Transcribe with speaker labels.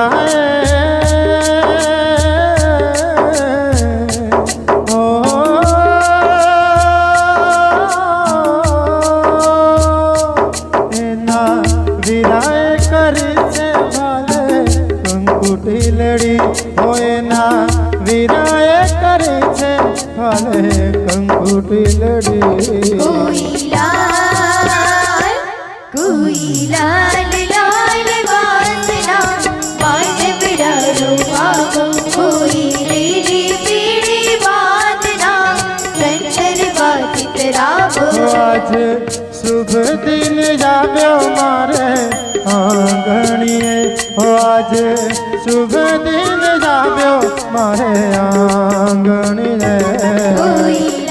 Speaker 1: વીરાએ વીરાએ કરી છે ભાલે કંકુટી લડી હોય ના વીરાએ કરી છે ભાલે કંકુટી લડી
Speaker 2: કોઈ લાલ લાલ વાસના પાટ બિડારો ભાગો કોઈ રેલી પીળી વાદના સંચર વાચિત રાવો
Speaker 1: આજ શુભ દિન જામ્યો મારે આંગણીએ આજ શુભ દિન જામ્યો મારે આંગણીએ
Speaker 2: કોઈ